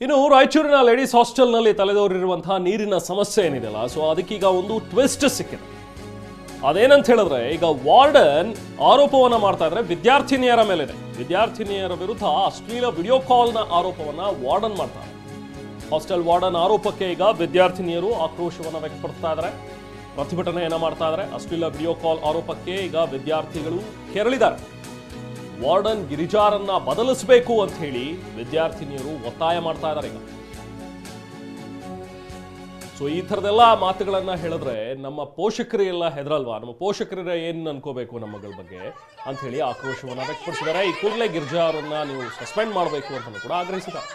ಇನ್ನು ರಾಯಚೂರಿನ ಲೇಡೀಸ್ ಹಾಸ್ಟೆಲ್ನಲ್ಲಿ ತಲೆದೋರಿರುವಂತಹ ನೀರಿನ ಸಮಸ್ಯೆ ಏನಿದೆಯಲ್ಲ, ಸೊ ಅದಕ್ಕೀಗ ಒಂದು ಟ್ವಿಸ್ಟ್ ಸಿಕ್ಕಿದೆ. ಅದೇನಂತ ಹೇಳಿದ್ರೆ, ಈಗ ವಾರ್ಡನ್ ಆರೋಪವನ್ನ ಮಾಡ್ತಾ ಇದ್ರೆ ವಿದ್ಯಾರ್ಥಿನಿಯರ ಮೇಲಿದೆ. ವಿದ್ಯಾರ್ಥಿನಿಯರ ವಿರುದ್ಧ ಅಶ್ಲೀಲ ವಿಡಿಯೋ ಕಾಲ್ನ ಆರೋಪವನ್ನ ವಾರ್ಡನ್ ಮಾಡ್ತಾರೆ. ಹಾಸ್ಟೆಲ್ ವಾರ್ಡನ್ ಆರೋಪಕ್ಕೆ ಈಗ ವಿದ್ಯಾರ್ಥಿನಿಯರು ಆಕ್ರೋಶವನ್ನ ವ್ಯಕ್ತಪಡಿಸ್ತಾ ಇದ್ದಾರೆ, ಪ್ರತಿಭಟನೆಯನ್ನ ಮಾಡ್ತಾ ಇದ್ದಾರೆ. ಅಶ್ಲೀಲ ವಿಡಿಯೋ ಕಾಲ್ ಆರೋಪಕ್ಕೆ ಈಗ ವಿದ್ಯಾರ್ಥಿಗಳು ಕೆರಳಿದ್ದಾರೆ. ವಾರ್ಡನ್ ಗಿರಿಜಾರನ್ನ ಬದಲಿಸಬೇಕು ಅಂತ ಹೇಳಿ ವಿದ್ಯಾರ್ಥಿನಿಯರು ಒತ್ತಾಯ ಮಾಡ್ತಾ ಇದ್ದಾರೆ ಈಗ. ಸೊ ಈ ಥರದೆಲ್ಲ ಮಾತುಗಳನ್ನ ಹೇಳಿದ್ರೆ ನಮ್ಮ ಪೋಷಕರೆಲ್ಲ ಹೆದರಲ್ವಾ, ನಮ್ಮ ಪೋಷಕರ ಏನ್ ಅನ್ಕೋಬೇಕು ನಮ್ಮ ಮಗಳ ಬಗ್ಗೆ ಅಂತ ಹೇಳಿ ಆಕ್ರೋಶವನ್ನ ವ್ಯಕ್ತಪಡಿಸಿದ್ದಾರೆ. ಈ ಕೂಡಲೇ ಗಿರಿಜಾರನ್ನ ನೀವು ಸಸ್ಪೆಂಡ್ ಮಾಡಬೇಕು ಅಂತ ಕೂಡ ಆಗ್ರಹಿಸಿದ್ದಾರೆ.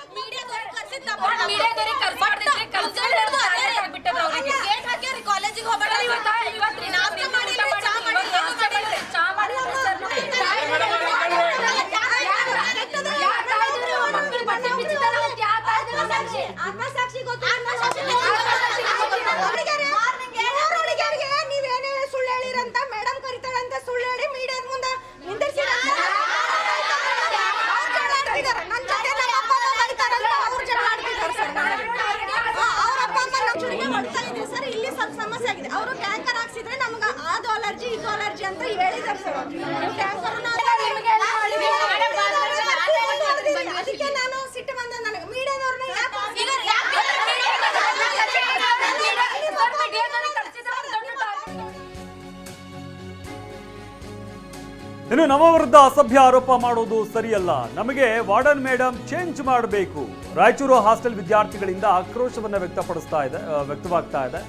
ಇನ್ನು ನಮ್ಮ ವಿರುದ್ಧ ಅಸಭ್ಯ ಆರೋಪ ಮಾಡೋದು ಸರಿಯಲ್ಲ, ನಮಗೆ ವಾರ್ಡನ್ ಮೇಡಮ್ ಚೇಂಜ್ ಮಾಡಬೇಕು. ರಾಯಚೂರು ಹಾಸ್ಟೆಲ್ ವಿದ್ಯಾರ್ಥಿಗಳಿಂದ ಆಕ್ರೋಶವನ್ನ ವ್ಯಕ್ತವಾಗ್ತಾ ಇದೆ.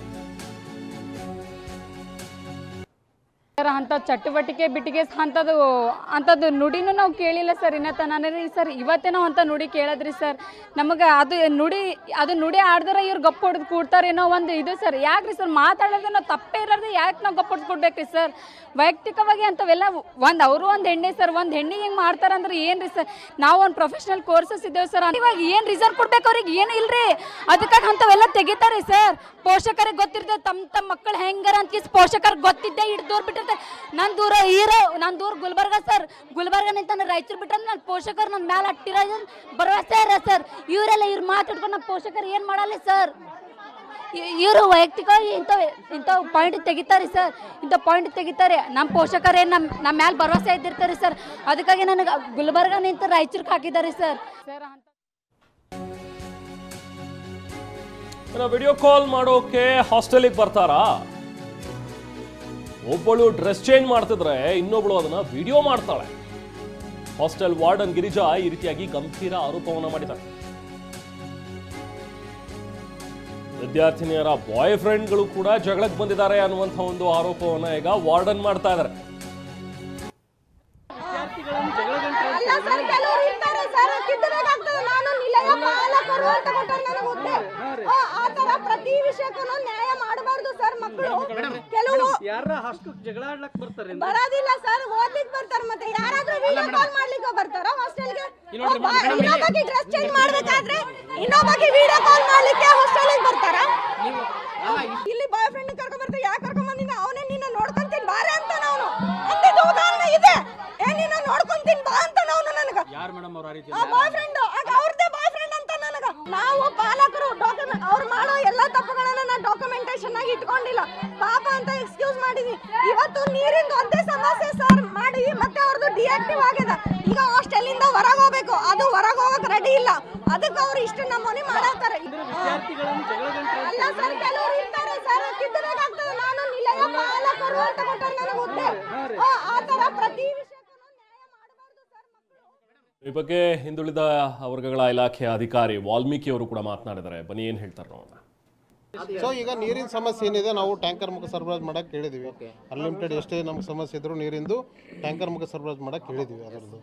ಅಂತ ಚಟುವಟಿಕೆ ಬಿಟ್ಟಿಗೆ ಅಂಥದ್ದು ನುಡಿನೂ ನಾವು ಕೇಳಿಲ್ಲ ಸರ್. ನಾನು ಸರ್ ಇವತ್ತೇ ನಾವು ಅಂತ ನುಡಿ ಕೇಳಿದ್ರಿ ಸರ್. ನಮಗೆ ಅದು ನುಡಿ ಆಡ್ದಾರ ಇವ್ರು ಗಪ್ಪ ಹೊಡೆದು ಕೂಡ್ತಾರೇನೋ ಒಂದು ಇದು ಸರ್. ಯಾಕ್ರಿ ಸರ್ ಮಾತಾಡೋದು ನಾವು ತಪ್ಪೇ ಇರೋದು, ಯಾಕೆ ನಾವು ಗಪ್ಪ ಹೊಡೆದು ಕೊಡ್ಬೇಕ್ರಿ ಸರ್? ವೈಯಕ್ತಿಕವಾಗಿ ಅಂಥವೆಲ್ಲ ಅವರು ಒಂದು ಹೆಣ್ಣೆ ಸರ್, ಒಂದು ಹೆಣ್ಣಿಗೆ ಹಿಂಗೆ ಮಾಡ್ತಾರಂದ್ರೆ ಏನ್ರಿ ಸರ್? ನಾವು ಒಂದು ಪ್ರೊಫೆಷನಲ್ ಕೋರ್ಸಸ್ ಇದ್ದೇವೆ ಸರ್. ಇವಾಗ ಏನು ರಿಸರ್ವ್ ಕೊಡ್ಬೇಕು ಅವ್ರಿಗೆ? ಏನು ಇಲ್ರಿ, ಅದಕ್ಕಾಗಿ ಅಂಥವೆಲ್ಲ ತೆಗಿತಾರೆ ಸರ್. ಪೋಷಕರಿಗೆ ಗೊತ್ತಿರ್ತದೆ ತಮ್ಮ ಮಕ್ಕಳು ಹೆಂಗಾರ ಅಂತ ಪೋಷಕರಿಗೆ ಗೊತ್ತಿದ್ದೆ ಹಿಡ್ದೋರ್ ಬಿಟ್ಟಿರ್ತಾರೆ. ನಾನು ದೂರ ಗುಲ್ಬರ್ಗ ಸರ್. ಗುಲ್ಬರ್ಗ ನಿಂತ ರಾಯಚೂರು ಬಿಟ್ರೆ ನನ್ನ ಪೋಷಕರು ನನ್ನ ಮ್ಯಾಲೆ ಹಟ್ಟಿರೋದು ಭರವಸೆ ಇರ ಸರ್. ಇವರೆಲ್ಲ ಇವ್ರು ಮಾತಾಡ್ಕೊಂಡು ನಮ್ಮ ಪೋಷಕರು ಏನು ಮಾಡಲ್ಲ ಸರ್. ಇವರು ವೈಯಕ್ತಿಕವಾಗಿ ಇಂಥ ಪಾಯಿಂಟ್ ತೆಗಿತಾರೆ ಸರ್. ಇಂಥ ಪಾಯಿಂಟ್ ತೆಗಿತಾರೆ. ನಮ್ಮ ಪೋಷಕರೇ ನಮ್ಮ ಮ್ಯಾಲೆ ಭರವಸೆ ಇದ್ದಿರ್ತಾರೆ ಸರ್. ಅದಕ್ಕಾಗಿ ನನಗೆ ಗುಲ್ಬರ್ಗ ನಿಂತ ರಾಯಚೂರಿಗೆ ಹಾಕಿದ್ದಾರೆ ಸರ್. ವಿಡಿಯೋ ಕಾಲ್ ಮಾಡೋಕೆ ಹಾಸ್ಟೆಲಿಗೆ ಬರ್ತಾರಾ? ಒಬ್ಬಳು ಡ್ರೆಸ್ ಚೇಂಜ್ ಮಾಡ್ತಿದ್ರೆ ಇನ್ನೊಬ್ಳು ಅದನ್ನ ವಿಡಿಯೋ ಮಾಡ್ತಾಳೆ. ಹಾಸ್ಟೆಲ್ ವಾರ್ಡನ್ ಗಿರಿಜಾ ಈ ರೀತಿಯಾಗಿ ಗಂಭೀರ ಆರೋಪವನ್ನ ಮಾಡಿದ್ದಾರೆ. ವಿದ್ಯಾರ್ಥಿನಿಯರ ಬಾಯ್ ಫ್ರೆಂಡ್ಗಳು ಕೂಡ ಜಗಳಕ್ಕೆ ಬಂದಿದ್ದಾರೆ ಅನ್ನುವಂಥ ಒಂದು ಆರೋಪವನ್ನ ಈಗ ವಾರ್ಡನ್ ಮಾಡ್ತಾ ಇದ್ದಾರೆ. ಪ್ರತಿ ವಿಷಯಕ್ಕೂ ನ್ಯಾಯ ಮಾಡಬಾರ್ದು ಸರ್. ಮಕ್ಕಳು ಕೆಲವು ಬರೋದಿಲ್ಲ ಸರ್, ಓದ್ಲಿಕ್ಕೆ ಬರ್ತಾರೆ. ಮತ್ತೆ ಯಾರಾದ್ರೂ ವಿಡಿಯೋ ಕಾಲ್ ಮಾಡ್ಲಿಕ್ಕೆ ಬರ್ತಾರ ಹಾಸ್ಟೆಲ್ಗೆ? ಇನ್ನೊಬ್ಬಕ್ಕೆ ಡ್ರೆಸ್ ಚೇಂಜ್ ಮಾಡ್ಬೇಕಾದ್ರೆ ಇನ್ನೊಬ್ಬಕ್ಕೆ ವಿಡಿಯೋ ಕಾಲ್ ಮಾಡ್ಲಿಕ್ಕೆ ಹಾಸ್ಟೆಲ್ಗೆ ಬರ್ತಾರ? ಇಲ್ಲಿ ಬಾಯ್ ಫ್ರೆಂಡ್ ಕರ್ಕೊಂಡ್ ಬರ್ತಾರೆ. ಯಾಕೆ ಕರ್ಕೊಂಡ್ ಬಂದಿನ? ಅವನೇ ನಿನ್ನ ನೋಡ್ಕೊಂತೀನಿ ಬಾರೆ ಅಂತ ನಾವು ಅಂದಿದ್ದು ಉದಾಹರಣೆ ಇದೆ. ನಿನ್ನ ನೋಡ್ಕೊಂತೀನಿ ಬಾ ಅಂತ ನಾವು ನನಗ ಬಾಯ್ ಫ್ರೆಂಡ್ ಅವ್ರದ್ದೇ ಬಾಯ್ ಫ್ರೆಂಡ್ ಅಂತ ನನಗ. ನಾವು ಪಾಲಕರು ಅವ್ರು ಮಾಡೋ ಎಲ್ಲಾ ತಪ್ಪುಗಳನ್ನ ನಾನು ಡಾಕ್ಯುಮೆಂಟೇಶನ್ ಆಗಿ ಇಟ್ಕೊಂಡಿಲ್ಲ. ಪಾಪ ಅಂತ ಎಕ್ಸ್ಕ್ಯೂಸ್ ಮಾಡಿದ್ವಿ. ಇವತ್ತು ನೀರಿಂದ ಒಂದೇ ಸಮಸ್ಯೆ ಸರ್ ಮಾಡಿ ಮತ್ತೆ ಅವ್ರದ್ದು ಡಿಆಕ್ಟಿವ್ ಆಗಿದೆ. ಈಗ ಹಾಸ್ಟೆಲ್ ಇಂದ ಹೊರಗೆ ಹೋಗ್ಬೇಕು, ಅದು ಹೊರಗೆ ಹೋಗಕ್ ರೆಡಿ ಇಲ್ಲ. ಅದಕ್ಕೆ ಅವ್ರು ಇಷ್ಟು ನಮ್ಮನೆ ಮಾಡಾತಾರೆ. ಅಲ್ಲ ಸರ್, ಕೆಲವರು ಇರ್ತಾರೆ ಸರ್, ಕಿತ್ತಬೇಕಾಗ್ತದೆ. ನಾನು ನಿಲಯ ಪಾಲಕರು ಅಂತ ಕೊಟ್ಟರೆ ನನಗೆ ಹುದ್ದೆ. ಆ ತರ ಪ್ರತಿ ಈ ಬಗ್ಗೆ ಹಿಂದುಳಿದ ವರ್ಗಗಳ ಇಲಾಖೆಯ ಅಧಿಕಾರಿ ವಾಲ್ಮೀಕಿ ಅವರು ಕೂಡ ಮಾತನಾಡಿದ್ದಾರೆ. ಬನ್ನಿ ಏನ್ ಹೇಳ್ತಾರೆ ನೋಡೋಣ. ಸೊ ಈಗ ನೀರಿನ ಸಮಸ್ಯೆ ಏನಿದೆ ನಾವು ಟ್ಯಾಂಕರ್ ಮುಖ ಸರಬರಾಜು ಮಾಡಕ್ಕೆ ಕೇಳಿದ್ವಿ. ಅನ್ಲಿಮಿಟೆಡ್ ಎಷ್ಟೇ ನಮ್ಗೆ ಸಮಸ್ಯೆ ಇದ್ರು ನೀರಿಂದು ಟ್ಯಾಂಕರ್ ಮುಖ ಸರಬರಾಜು ಮಾಡಕ್ಕೆ ಕೇಳಿದ್ವಿ. ಅದರದ್ದು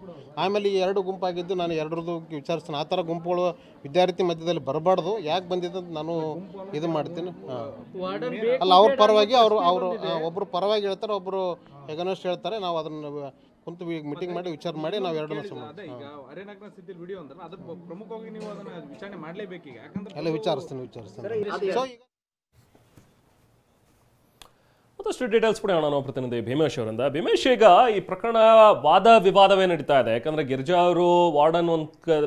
ಆಮೇಲೆ ಈ ಎರಡು ಗುಂಪಾಗಿದ್ದು ನಾನು ಎರಡರದ್ದು ವಿಚಾರಿಸ್ತೀನಿ. ಆ ಥರ ಗುಂಪುಗಳು ವಿದ್ಯಾರ್ಥಿ ಮಧ್ಯದಲ್ಲಿ ಬರಬಾರ್ದು. ಯಾಕೆ ಬಂದಿದ್ದು ಅಂತ ನಾನು ಇದು ಮಾಡ್ತೀನಿ. ಅಲ್ಲ, ಅವ್ರ ಪರವಾಗಿ ಅವರು ಒಬ್ಬರು ಪರವಾಗಿ ಹೇಳ್ತಾರೆ, ಒಬ್ಬರು ಎಗನಸ್ಟ್ ಹೇಳ್ತಾರೆ. ನಾವು ಅದನ್ನು ಕುಂತು ಮೀಟಿಂಗ್ ಮಾಡಿ ವಿಚಾರ ಮಾಡಿ ನಾವು ಎರಡನ್ನೂ ವಿಚಾರಿಸ್ತೀನಿ. ಮತ್ತಷ್ಟು ಡೀಟೇಲ್ಸ್ ಕೂಡ ನಾವು ಪ್ರತಿನಿಧಿ ಭೀಮೇಶ್ ಅವರಿಂದ. ಭೀಮೇಶ್, ಈಗ ಈ ಪ್ರಕರಣ ವಾದ ವಿವಾದವೇ ನಡೀತಾ ಇದೆ. ಯಾಕಂದ್ರೆ ಗಿರಿಜಾ ಅವರು ವಾರ್ಡನ್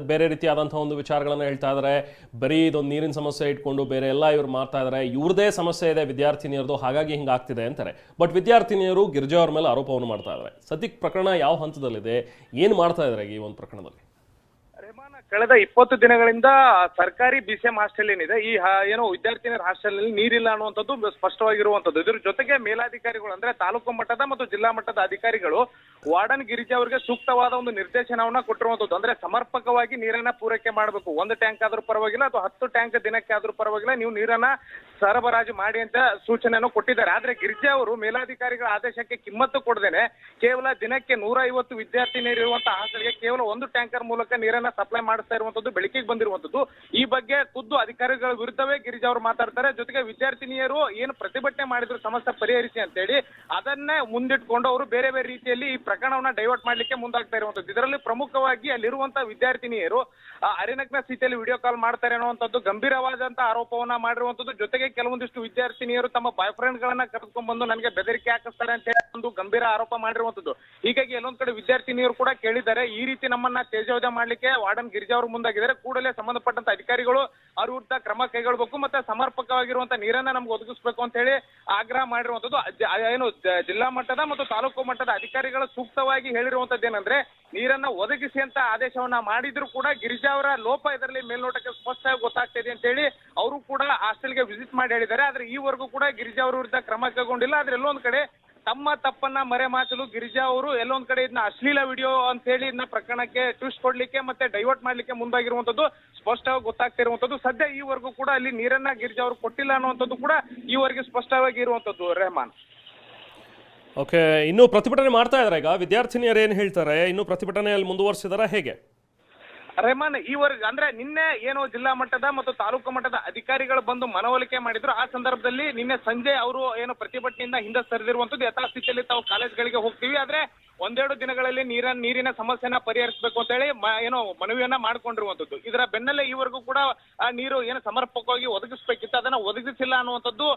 ಬೇರೆ ರೀತಿಯಾದಂತಹ ಒಂದು ವಿಚಾರಗಳನ್ನ ಹೇಳ್ತಾ ಇದ್ದಾರೆ. ಬರೀ ಇದೊಂದು ನೀರಿನ ಸಮಸ್ಯೆ ಇಟ್ಕೊಂಡು ಬೇರೆ ಎಲ್ಲ ಇವ್ರು ಮಾಡ್ತಾ ಇದ್ದಾರೆ. ಇವ್ರದೇ ಸಮಸ್ಯೆ ಇದೆ ವಿದ್ಯಾರ್ಥಿನಿಯರದು, ಹಾಗಾಗಿ ಹಿಂಗಾಗ್ತಿದೆ ಅಂತಾರೆ. ಬಟ್ ವಿದ್ಯಾರ್ಥಿನಿಯರು ಗಿರಿಜಾ ಅವ್ರ ಮೇಲೆ ಆರೋಪವನ್ನು ಮಾಡ್ತಾ ಇದ್ದಾರೆ. ಸದ್ಯಕ್ಕೆ ಪ್ರಕರಣ ಯಾವ ಹಂತದಲ್ಲಿದೆ, ಏನು ಮಾಡ್ತಾ ಇದ್ದಾರೆ ಈ ಒಂದು ಪ್ರಕರಣದಲ್ಲಿ? ಕಳೆದ 20 ದಿನಗಳಿಂದ ಸರ್ಕಾರಿ BCM ಹಾಸ್ಟೆಲ್ ಏನಿದೆ, ಈ ಏನು ವಿದ್ಯಾರ್ಥಿನಿಯರ ಹಾಸ್ಟೆಲ್ ನಲ್ಲಿ ನೀರಿಲ್ಲ ಅನ್ನುವಂಥದ್ದು ಸ್ಪಷ್ಟವಾಗಿರುವಂತದ್ದು. ಇದ್ರ ಜೊತೆಗೆ ಮೇಲಾಧಿಕಾರಿಗಳು ಅಂದ್ರೆ ತಾಲೂಕು ಮಟ್ಟದ ಮತ್ತು ಜಿಲ್ಲಾ ಮಟ್ಟದ ಅಧಿಕಾರಿಗಳು ವಾರ್ಡನ್ ಗಿರಿಜಾ ಅವರಿಗೆ ಸೂಕ್ತವಾದ ಒಂದು ನಿರ್ದೇಶನವನ್ನ ಕೊಟ್ಟಿರುವಂತದ್ದು. ಅಂದ್ರೆ ಸಮರ್ಪಕವಾಗಿ ನೀರನ್ನ ಪೂರೈಕೆ ಮಾಡಬೇಕು. 1 ಟ್ಯಾಂಕ್ ಆದ್ರೂ ಪರವಾಗಿಲ್ಲ ಅಥವಾ 10 ಟ್ಯಾಂಕ್ ದಿನಕ್ಕೆ ಆದ್ರೂ ಪರವಾಗಿಲ್ಲ, ನೀವು ನೀರನ್ನ ಸರಬರಾಜು ಮಾಡಿ ಅಂತ ಸೂಚನೆಯನ್ನು ಕೊಟ್ಟಿದ್ದಾರೆ. ಆದ್ರೆ ಗಿರಿಜಾ ಅವರು ಮೇಲಾಧಿಕಾರಿಗಳ ಆದೇಶಕ್ಕೆ ಕಿಮ್ಮತ್ತು ಕೊಡದೇನೆ ಕೇವಲ ದಿನಕ್ಕೆ 150 ವಿದ್ಯಾರ್ಥಿನಿಯರಿರುವಂತಹ ಹಾಸ್ಟೆಲ್ಗೆ ಕೇವಲ 1 ಟ್ಯಾಂಕರ್ ಮೂಲಕ ನೀರನ್ನ ಸಪ್ಲೈ ಮಾಡಿಸ್ತಾ ಇರುವಂತದ್ದು ಬೆಳಕಿಗೆ ಬಂದಿರುವಂತದ್ದು. ಈ ಬಗ್ಗೆ ಖುದ್ದು ಅಧಿಕಾರಿಗಳ ವಿರುದ್ಧವೇ ಗಿರಿಜಾ ಅವರು ಮಾತಾಡ್ತಾರೆ. ಜೊತೆಗೆ ವಿದ್ಯಾರ್ಥಿನಿಯರು ಏನು ಪ್ರತಿಭಟನೆ ಮಾಡಿದ್ರು ಸಮಸ್ಯೆ ಪರಿಹರಿಸಿ ಅಂತ ಹೇಳಿ ಅದನ್ನೇ ಮುಂದಿಟ್ಕೊಂಡು ಅವರು ಬೇರೆ ಬೇರೆ ರೀತಿಯಲ್ಲಿ ಈ ಪ್ರಕರಣವನ್ನ ಡೈವರ್ಟ್ ಮಾಡ್ಲಿಕ್ಕೆ ಮುಂದಾಗ್ತಾ ಇರುವಂತದ್ದು. ಇದರಲ್ಲಿ ಪ್ರಮುಖವಾಗಿ ಅಲ್ಲಿರುವಂತಹ ವಿದ್ಯಾರ್ಥಿನಿಯರು ಅರೆನಗ್ನ ಸ್ಥಿತಿಯಲ್ಲಿ ವಿಡಿಯೋ ಕಾಲ್ ಮಾಡ್ತಾರೆ ಅನ್ನುವಂಥದ್ದು ಗಂಭೀರವಾದಂತಹ ಆರೋಪವನ್ನ ಮಾಡಿರುವಂತದ್ದು. ಜೊತೆಗೆ ಕೆಲವೊಂದಿಷ್ಟು ವಿದ್ಯಾರ್ಥಿನಿಯರು ತಮ್ಮ ಬಾಯ್ ಫ್ರೆಂಡ್ ಗಳನ್ನ ಕರೆದುಕೊಂಡು ಬಂದು ನನಗೆ ಬೆದರಿಕೆ ಹಾಕಿಸ್ತಾರೆ ಅಂತ ಹೇಳಿ ಒಂದು ಗಂಭೀರ ಆರೋಪ ಮಾಡಿರುವಂತದ್ದು. ಹೀಗಾಗಿ ಎಲ್ಲೊಂದ್ ಕಡೆ ವಿದ್ಯಾರ್ಥಿನಿಯರು ಕೂಡ ಕೇಳಿದ್ದಾರೆ, ಈ ರೀತಿ ನಮ್ಮನ್ನ ತೇಜೋವಧೆ ಮಾಡ್ಲಿಕ್ಕೆ ವಾರ್ಡನ್ ಗಿರಿಜಾ ಅವರು ಮುಂದಾಗಿದ್ದಾರೆ, ಕೂಡಲೇ ಸಂಬಂಧಪಟ್ಟಂತ ಅಧಿಕಾರಿಗಳು ಅವ್ರ ವಿರುದ್ಧ ಕ್ರಮ ಕೈಗೊಳ್ಳಬೇಕು ಮತ್ತೆ ಸಮರ್ಪಕವಾಗಿರುವಂತಹ ನೀರನ್ನ ನಮ್ಗೆ ಒದಗಿಸಬೇಕು ಅಂತ ಹೇಳಿ ಆಗ್ರಹ ಮಾಡಿರುವಂತದ್ದು. ಏನು ಜಿಲ್ಲಾ ಮಟ್ಟದ ಮತ್ತು ತಾಲೂಕು ಮಟ್ಟದ ಅಧಿಕಾರಿಗಳು ಸೂಕ್ತವಾಗಿ ಹೇಳಿರುವಂತದ್ದು ಏನಂದ್ರೆ ನೀರನ್ನ ಒದಗಿಸಿ ಅಂತ ಆದೇಶವನ್ನ ಮಾಡಿದ್ರು ಕೂಡ ಗಿರಿಜಾ ಅವರ ಲೋಪ ಇದರಲ್ಲಿ ಮೇಲ್ನೋಟಕ್ಕೆ ಸ್ಪಷ್ಟವಾಗಿ ಗೊತ್ತಾಗ್ತಾ ಇದೆ ಅಂತ ಹೇಳಿ ಅವರು ಕೂಡ ಹಾಸ್ಟೆಲ್ಗೆ ವಿಸಿಟ್ ಮಾಡಿ ಹೇಳಿದ್ದಾರೆ. ಆದ್ರೆ ಈವರೆಗೂ ಕೂಡ ಗಿರಿಜಾ ಅವರ ವಿರುದ್ಧ ಕ್ರಮ ಕೈಗೊಂಡಿಲ್ಲ. ಆದ್ರೆ ಎಲ್ಲೊಂದ್ ಕಡೆ ತಮ್ಮ ತಪ್ಪನ್ನ ಮರೆಮಾಚಲು ಗಿರಿಜಾ ಅವರು ಎಲ್ಲೊಂದ್ ಕಡೆ ಇದನ್ನ ಅಶ್ಲೀಲ ವಿಡಿಯೋ ಅಂತ ಹೇಳಿ ಇದನ್ನ ಪ್ರಕರಣಕ್ಕೆ ಟ್ವಿಸ್ಟ್ ಕೊಡ್ಲಿಕ್ಕೆ ಮತ್ತೆ ಡೈವರ್ಟ್ ಮಾಡ್ಲಿಕ್ಕೆ ಮುಂದಾಗಿರುವಂತದ್ದು ಸ್ಪಷ್ಟವಾಗಿ ಗೊತ್ತಾಗ್ತಾ ಇರುವಂತದ್ದು. ಸದ್ಯ ಈವರೆಗೂ ಕೂಡ ಅಲ್ಲಿ ನೀರನ್ನ ಗಿರಿಜಾ ಅವರು ಕೊಟ್ಟಿಲ್ಲ ಅನ್ನುವಂಥದ್ದು ಕೂಡ ಈವರೆಗೆ ಸ್ಪಷ್ಟವಾಗಿ ಇರುವಂತದ್ದು. ರೆಹಮಾನ್, ಓಕೆ, ಇನ್ನು ಪ್ರತಿಭಟನೆ ಮಾಡ್ತಾ ಇದ್ದಾರೆ. ಈಗ ವಿದ್ಯಾರ್ಥಿನಿಯರು ಏನು ಹೇಳ್ತಾರೆ, ಇನ್ನು ಪ್ರತಿಭಟನೆಯಲ್ಲಿ ಮುಂದುವರಿಸಿದಾರ ಹೇಗೆ? ರೆಹಮಾನ್, ಈವರೆಗೆ ಅಂದ್ರೆ ನಿನ್ನೆ ಏನು ಜಿಲ್ಲಾ ಮಟ್ಟದ ಮತ್ತು ತಾಲೂಕು ಮಟ್ಟದ ಅಧಿಕಾರಿಗಳು ಬಂದು ಮನವೊಲಿಕೆ ಮಾಡಿದ್ರು. ಆ ಸಂದರ್ಭದಲ್ಲಿ ನಿನ್ನೆ ಸಂಜೆ ಅವರು ಏನು ಪ್ರತಿಭಟನೆಯಿಂದ ಹಿಂದೆ ಸರಿದಿರುವಂತದ್ದು. ಯಥಾಸ್ಥಿತಿಯಲ್ಲಿ ತಾವು ಕಾಲೇಜ್ಗಳಿಗೆ ಹೋಗ್ತೀವಿ, ಆದ್ರೆ 1-2 ದಿನಗಳಲ್ಲಿ ನೀರಿನ ಸಮಸ್ಯೆನ ಪರಿಹರಿಸಬೇಕು ಅಂತ ಹೇಳಿ ಏನೋ ಮನವಿಯನ್ನ ಮಾಡ್ಕೊಂಡಿರುವಂತದ್ದು. ಇದರ ಬೆನ್ನಲ್ಲೇ ಈವರೆಗೂ ಕೂಡ ನೀರು ಏನು ಸಮರ್ಪಕವಾಗಿ ಒದಗಿಸಬೇಕಿತ್ತು ಅದನ್ನ ಒದಗಿಸಿಲ್ಲ ಅನ್ನುವಂಥದ್ದು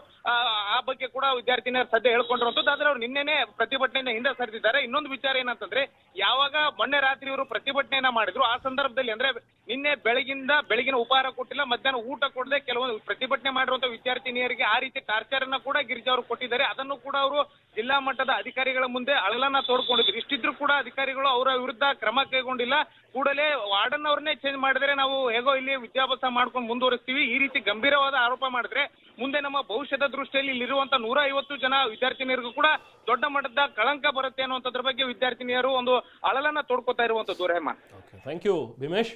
ಆ ಬಗ್ಗೆ ಕೂಡ ವಿದ್ಯಾರ್ಥಿನಿಯರು ಸದ್ಯ ಹೇಳ್ಕೊಂಡಿರುವಂತದ್ದು. ಆದ್ರೆ ಅವ್ರು ನಿನ್ನೆನೆ ಪ್ರತಿಭಟನೆಯಿಂದ ಹಿಂದೆ ಸರಿದಿದ್ದಾರೆ. ಇನ್ನೊಂದು ವಿಚಾರ ಏನಂತಂದ್ರೆ, ಯಾವಾಗ ಮೊನ್ನೆ ರಾತ್ರಿ ಇವರು ಪ್ರತಿಭಟನೆಯನ್ನ ಮಾಡಿದ್ರು ಆ ಸಂದರ್ಭದಲ್ಲಿ ಅಂದ್ರೆ ನಿನ್ನೆ ಬೆಳಗಿನ ಉಪಹಾರ ಕೊಟ್ಟಿಲ್ಲ, ಮಧ್ಯಾಹ್ನ ಊಟ ಕೊಡದೆ ಕೆಲವೊಂದು ಪ್ರತಿಭಟನೆ ಮಾಡಿರುವಂತಹ ವಿದ್ಯಾರ್ಥಿನಿಯರಿಗೆ ಆ ರೀತಿ ಟಾರ್ಚರ್ ಅನ್ನ ಕೂಡ ಗಿರಿಜಾ ಅವರು ಕೊಟ್ಟಿದ್ದಾರೆ. ಅದನ್ನು ಕೂಡ ಅವರು ಜಿಲ್ಲಾ ಮಟ್ಟದ ಅಧಿಕಾರಿಗಳ ಮುಂದೆ ಅಳಲನ್ನ ತೋಡ್ಕೊಂಡಿದ್ರು. ಇಷ್ಟಿದ್ರು ಕೂಡ ಅಧಿಕಾರಿಗಳು ಅವರ ವಿರುದ್ಧ ಕ್ರಮ ಕೈಗೊಂಡಿಲ್ಲ. ಕೂಡಲೇ ವಾರ್ಡನ್ ಅವ್ರನ್ನೇ ಚೇಂಜ್ ಮಾಡಿದ್ರೆ ನಾವು ಹೇಗೋ ಇಲ್ಲಿ ವಿದ್ಯಾಭ್ಯಾಸ ಮಾಡ್ಕೊಂಡು ಮುಂದುವರಿಸ್ತೀವಿ, ಈ ರೀತಿ ಗಂಭೀರವಾದ ಆರೋಪ ಮಾಡಿದ್ರೆ ಮುಂದೆ ನಮ್ಮ ಭವಿಷ್ಯದ ದೃಷ್ಟಿಯಲ್ಲಿ ಇಲ್ಲಿರುವಂತ 150 ಜನ ವಿದ್ಯಾರ್ಥಿನಿಯರಿಗೂ ಕೂಡ ದೊಡ್ಡ ಮಟ್ಟದ ಕಳಂಕ ಬರುತ್ತೆ ಅನ್ನುವಂಥದ್ರ ಬಗ್ಗೆ ವಿದ್ಯಾರ್ಥಿನಿಯರು ಒಂದು ಅಳಲನ್ನ ತೋಡ್ಕೊತಾ ಇರುವಂತದ್ದು. Rehman, thank you Bhimesh.